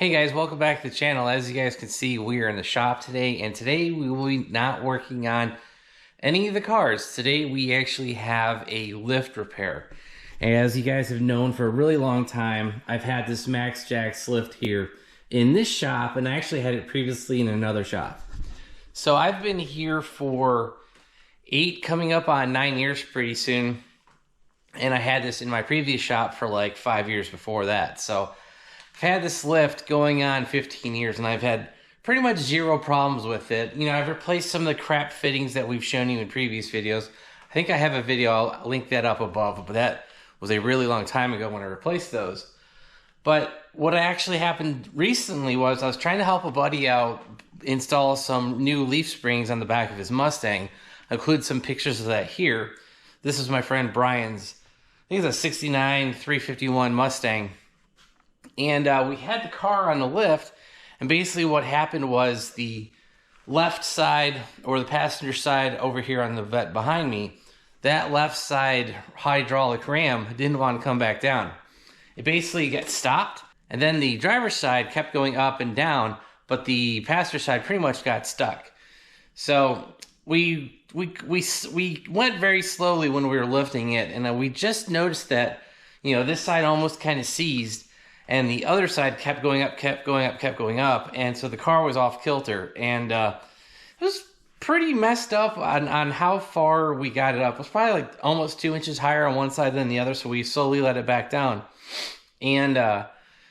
Hey guys, welcome back to the channel. As you guys can see, we are in the shop today, and today we will be not working on any of the cars. Today we actually have a lift repair. As you guys have known for a really long time, I've had this MaxJax lift here in this shop, and I actually had it previously in another shop. So I've been here for 8, coming up on 9 years pretty soon, and I had this in my previous shop for like 5 years before that. So I've had this lift going on 15 years, and I've had pretty much zero problems with it. You know, I've replaced some of the crap fittings that we've shown you in previous videos. I think I have a video, I'll link that up above, but that was a really long time ago when I replaced those. But what actually happened recently was I was trying to help a buddy out install some new leaf springs on the back of his Mustang. I include some pictures of that here. This is my friend Brian's, I think it's a 69 351 Mustang. And we had the car on the lift, and basically what happened was the left side, or the passenger side over here on the vet behind me, that left side hydraulic ram didn't want to come back down. It basically got stopped, and then the driver's side kept going up and down, but the passenger side pretty much got stuck. So we went very slowly when we were lifting it, and we just noticed that, you know, this side almost kind of seized, and the other side kept going up, kept going up, kept going up, and so the car was off kilter, and it was pretty messed up on how far we got it up. It was probably like almost 2 inches higher on one side than the other, so we slowly let it back down. And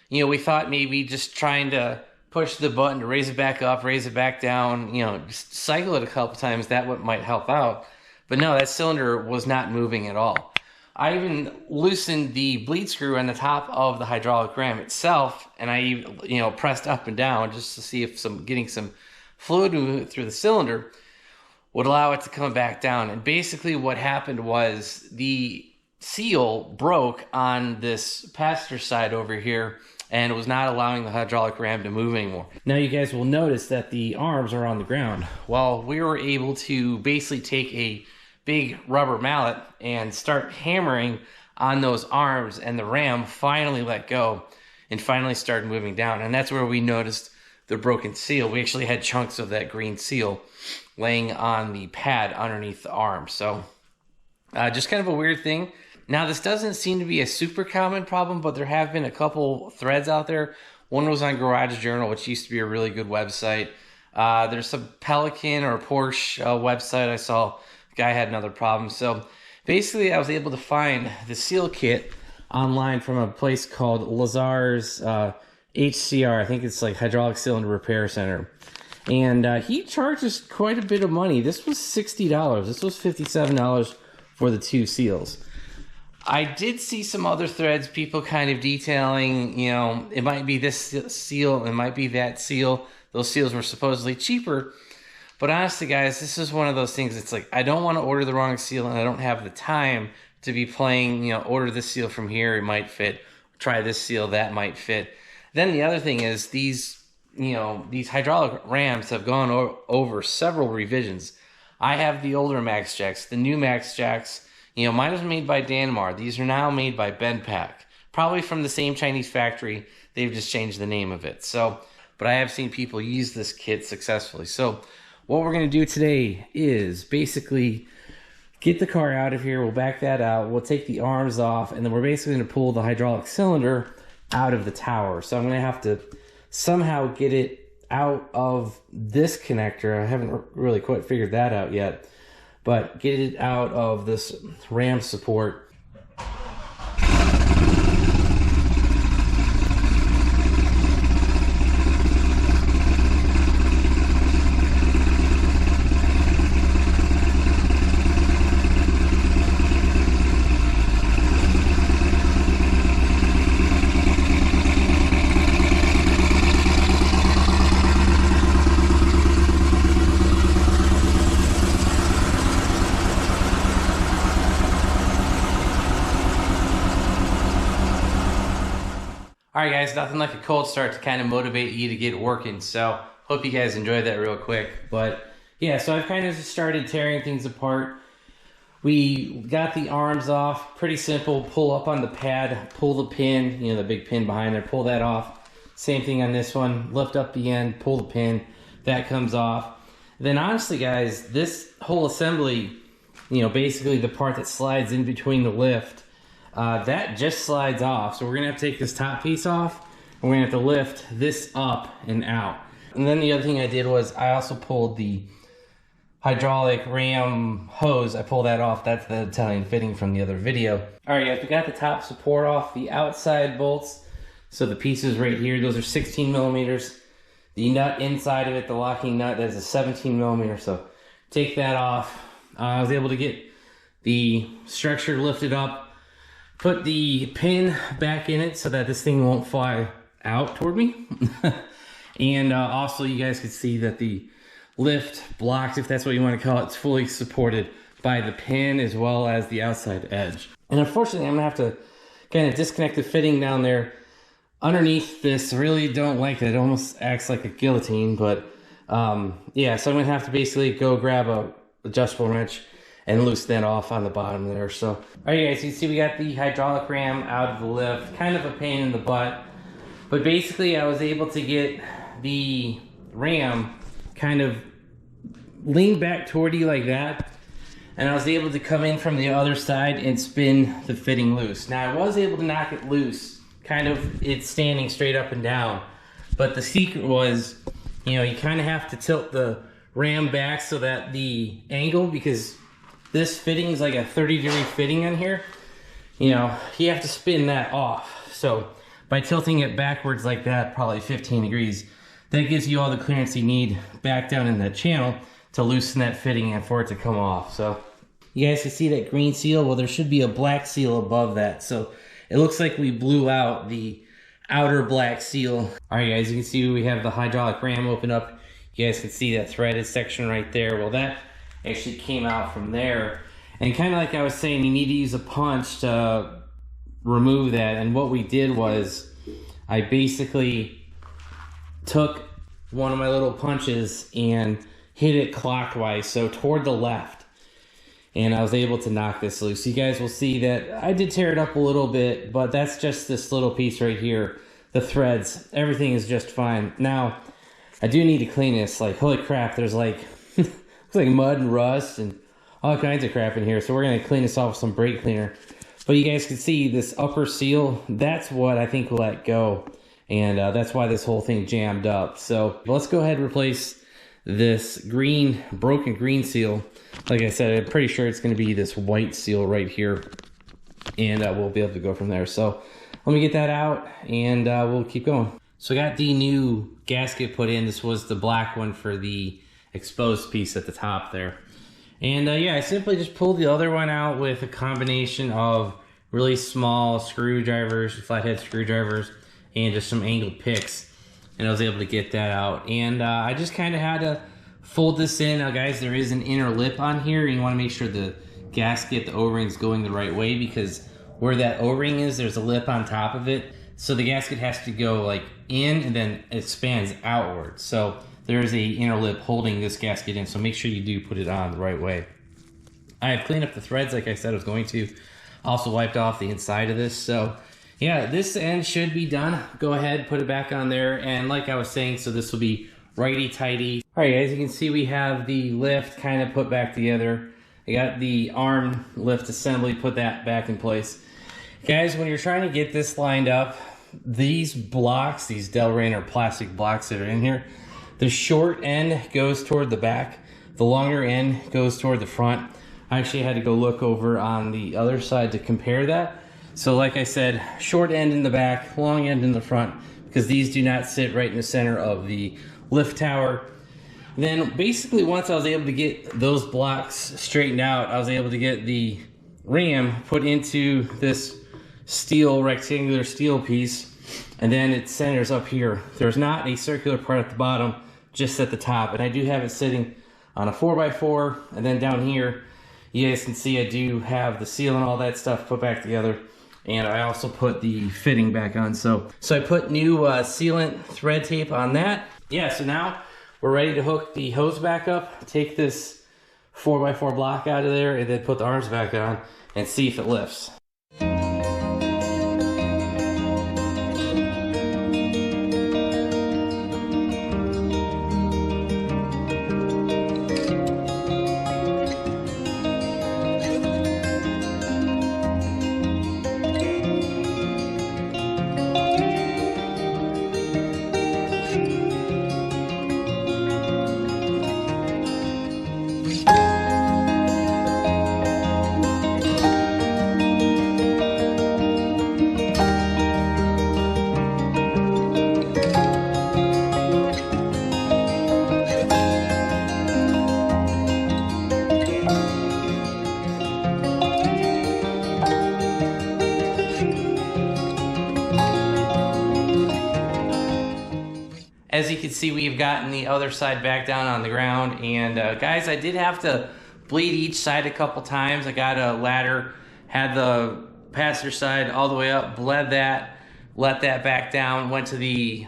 you know, we thought maybe just trying to push the button to raise it back up, raise it back down, you know, just cycle it a couple times, that might help out. But no, that cylinder was not moving at all. I even loosened the bleed screw on the top of the hydraulic ram itself, and I, you know, pressed up and down just to see if getting some fluid through the cylinder would allow it to come back down. And basically what happened was the seal broke on this passenger side over here, and it was not allowing the hydraulic ram to move anymore. Now you guys will notice that the arms are on the ground. Well, we were able to basically take a big rubber mallet and start hammering on those arms, and the ram finally let go and finally started moving down. And that's where we noticed the broken seal. We actually had chunks of that green seal laying on the pad underneath the arm. So just kind of a weird thing. Now, this doesn't seem to be a super common problem, but there have been a couple threads out there. One was on Garage Journal, which used to be a really good website. There's some Pelican or Porsche website I saw. Guy had another problem. So basically I was able to find the seal kit online from a place called Lazzars HCR. I think it's like Hydraulic Cylinder Repair Center. And he charges quite a bit of money. This was $60. This was $57 for the 2 seals. I did see some other threads, people kind of detailing, you know, it might be this seal, it might be that seal. Those seals were supposedly cheaper. But honestly, guys, this is one of those things. It's like, I don't want to order the wrong seal, and I don't have the time to be playing, you know, order this seal from here, it might fit. Try this seal, that might fit. Then the other thing is these, you know, these hydraulic rams have gone over several revisions. I have the older MaxJax, the new MaxJax. You know, mine was made by Danmar. These are now made by bendpak. Probably from the same Chinese factory. They've just changed the name of it. So, but I have seen people use this kit successfully. So what we're going to do today is basically get the car out of here. We'll back that out. We'll take the arms off, and then we're basically going to pull the hydraulic cylinder out of the tower. So I'm going to have to somehow get it out of this connector. I haven't really quite figured that out yet, but get it out of this ram support. Alright guys, nothing like a cold start to kind of motivate you to get working, so hope you guys enjoyed that real quick. But yeah, so I've kind of just started tearing things apart. We got the arms off, pretty simple. Pull up on the pad, pull the pin, you know, the big pin behind there, pull that off. Same thing on this one. Lift up the end, pull the pin, that comes off. Then honestly, guys, this whole assembly, you know, basically the part that slides in between the lift, that just slides off. So we're gonna have to take this top piece off, and we're gonna have to lift this up and out. And then the other thing I did was I also pulled the hydraulic ram hose. I pulled that off. That's the Italian fitting from the other video. All right, guys, we got the top support off, the outside bolts. So the pieces right here, those are 16 millimeters. The nut inside of it, the locking nut, that's a 17 millimeter. So take that off. I was able to get the structure lifted up, put the pin back in it so that this thing won't fly out toward me. And also you guys can see that the lift blocks, if that's what you want to call it, it's fully supported by the pin as well as the outside edge. And unfortunately, I'm gonna have to kind of disconnect the fitting down there underneath this. I really don't like it. It almost acts like a guillotine, but yeah, so I'm gonna have to basically go grab a adjustable wrench and loosen that off on the bottom there. So, all right, guys, you see we got the hydraulic ram out of the lift. Kind of a pain in the butt, but basically I was able to get the ram kind of lean back toward you like that, and I was able to come in from the other side and spin the fitting loose. Now I was able to knock it loose, kind of it's standing straight up and down, but the secret was, you know, you kind of have to tilt the ram back so that the angle, because this fitting is like a 30-degree fitting on here, you know, you have to spin that off. So by tilting it backwards like that, probably 15 degrees, that gives you all the clearance you need back down in that channel to loosen that fitting and for it to come off. So you guys can see that green seal. Well, there should be a black seal above that. So it looks like we blew out the outer black seal. All right, guys, you can see we have the hydraulic ram open up. You guys can see that threaded section right there. Well, that actually came out from there. And kind of like I was saying, you need to use a punch to remove that. And what we did was I basically took one of my little punches and hit it clockwise, so toward the left, and I was able to knock this loose. You guys will see that I did tear it up a little bit, but that's just this little piece right here. The threads, everything is just fine. Now I do need to clean this. Like, holy crap, there's like looks like mud and rust and all kinds of crap in here. So we're gonna clean this off with some brake cleaner. But you guys can see this upper seal, that's what I think will let go. And that's why this whole thing jammed up. So let's go ahead and replace this broken green seal. Like I said, I'm pretty sure it's going to be this white seal right here. And we'll be able to go from there. So let me get that out and we'll keep going. So I got the new gasket put in. This was the black one for the exposed piece at the top there. And yeah, I simply just pulled the other one out with a combination of really small screwdrivers, flathead screwdrivers, and just some angled picks, and I was able to get that out. And I just kind of had to fold this in. Now guys, there is an inner lip on here. You want to make sure the gasket, the O-ring is going the right way, because where that O-ring is, there's a lip on top of it. So the gasket has to go like in and then it expands outward. So there's a inner lip holding this gasket in. So make sure you do put it on the right way. I have cleaned up the threads like I said I was going to. Also wiped off the inside of this. So yeah, this end should be done. Go ahead, put it back on there. And like I was saying, so this will be righty-tighty. All right, as you can see, we have the lift kind of put back together. I got the arm lift assembly, put that back in place. Guys, when you're trying to get this lined up, these blocks, these Delrin or plastic blocks that are in here, the short end goes toward the back. The longer end goes toward the front. I actually had to go look over on the other side to compare that. So like I said, short end in the back, long end in the front, because these do not sit right in the center of the lift tower. Then basically once I was able to get those blocks straightened out, I was able to get the ram put into this steel, rectangular steel piece, and then it centers up here. There's not a circular part at the bottom, just at the top. And I do have it sitting on a 4x4, and then down here, you guys can see I do have the seal and all that stuff put back together. And I also put the fitting back on. So I put new sealant thread tape on that. Yeah, so now we're ready to hook the hose back up, take this 4x4 block out of there, and then put the arms back on and see if it lifts. as you can see, we've gotten the other side back down on the ground. And guys, I did have to bleed each side a couple times. I got a ladder, had the passenger side all the way up, bled that, let that back down, went to the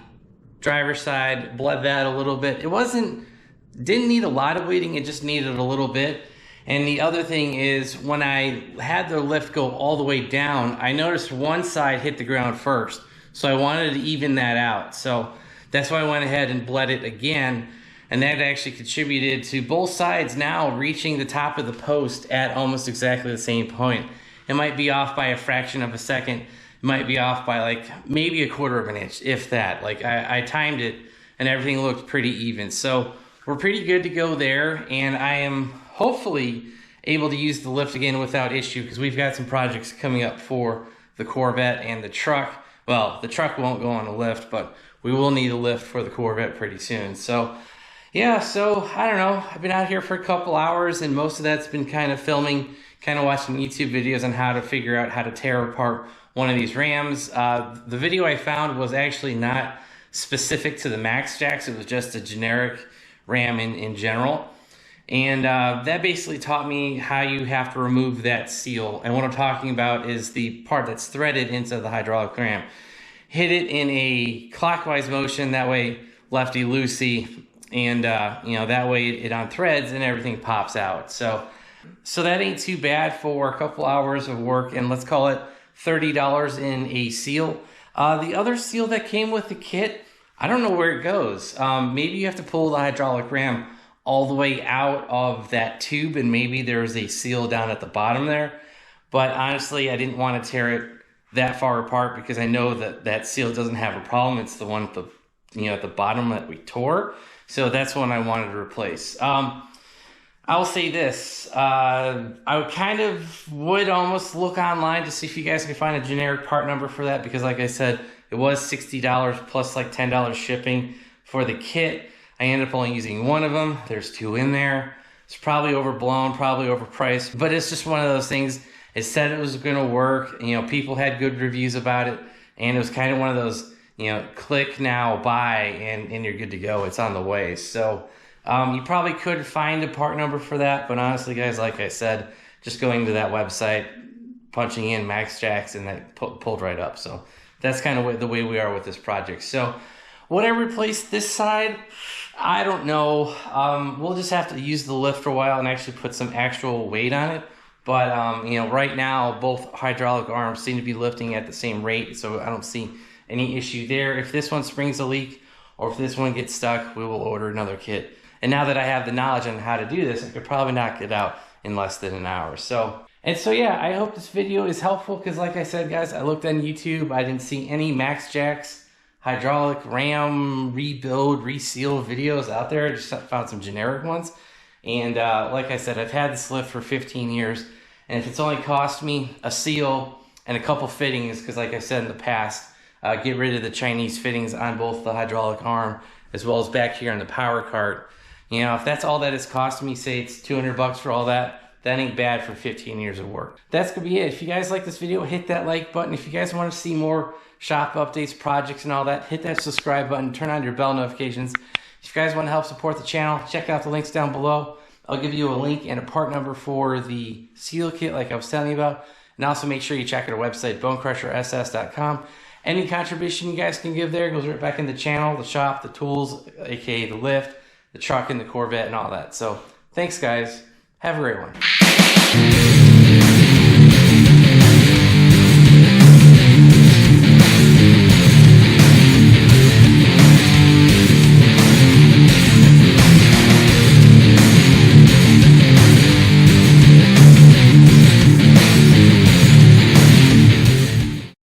driver's side, bled that a little bit. Didn't need a lot of bleeding, it just needed a little bit. And the other thing is, when I had the lift go all the way down, I noticed one side hit the ground first. So I wanted to even that out. So that's why I went ahead and bled it again. And that actually contributed to both sides now reaching the top of the post at almost exactly the same point. It might be off by a fraction of a second. It might be off by like maybe a quarter of an inch, if that. Like I timed it and everything looked pretty even. So we're pretty good to go there. And I am hopefully able to use the lift again without issue, because we've got some projects coming up for the Corvette and the truck. Well, the truck won't go on a lift, but we will need a lift for the Corvette pretty soon. So yeah, so I don't know. I've been out here for a couple hours, and most of that's been kind of filming, kind of watching YouTube videos on how to figure out how to tear apart one of these Rams. The video I found was actually not specific to the MaxJax. It was just a generic Ram in general. And that basically taught me how you have to remove that seal. And what I'm talking about is the part that's threaded into the hydraulic ram. Hit it in a clockwise motion, that way lefty-loosey, and you know, that way it unthreads and everything pops out. So that ain't too bad for a couple hours of work, and let's call it $30 in a seal. The other seal that came with the kit, I don't know where it goes. Maybe you have to pull the hydraulic ram all the way out of that tube, and maybe there's a seal down at the bottom there. But honestly, I didn't want to tear it that far apart, because I know that that seal doesn't have a problem. It's the one at the, you know, at the bottom that we tore. So that's one I wanted to replace. I'll say this, I would almost look online to see if you guys can find a generic part number for that, because like I said, it was $60 plus like $10 shipping for the kit. I ended up only using one of them. There's two in there. It's probably overblown, probably overpriced, but it's just one of those things. It said it was gonna work. You know, people had good reviews about it, and it was kind of one of those, you know, click now, buy, and you're good to go. It's on the way. So you probably could find a part number for that, but honestly, guys, like I said, just going to that website, punching in MaxJax, and that pulled right up. So that's kind of the way we are with this project. So would I replace this side? I don't know. We'll just have to use the lift for a while and actually put some actual weight on it. But you know, right now, both hydraulic arms seem to be lifting at the same rate, so I don't see any issue there. If this one springs a leak, or if this one gets stuck, we will order another kit. And now that I have the knowledge on how to do this, I could probably knock it out in less than an hour. So yeah, I hope this video is helpful, because like I said, guys, I looked on YouTube. I didn't see any MaxJax hydraulic ram rebuild, reseal videos out there. I just found some generic ones. And like I said, I've had this lift for 15 years. And if it's only cost me a seal and a couple fittings, because like I said in the past, get rid of the Chinese fittings on both the hydraulic arm as well as back here on the power cart. You know, if that's all that it's cost me, say it's 200 bucks for all that, that ain't bad for 15 years of work. That's gonna be it. If you guys like this video, hit that like button. If you guys want to see more shop updates, projects, and all that, hit that subscribe button, turn on your bell notifications. If you guys want to help support the channel, check out the links down below. I'll give you a link and a part number for the seal kit like I was telling you about. And also make sure you check out our website, BonecrrusherSS.com. Any contribution you guys can give there goes right back in the channel, the shop, the tools, aka the lift, the truck, and the Corvette, and all that. So thanks, guys. Have a great one.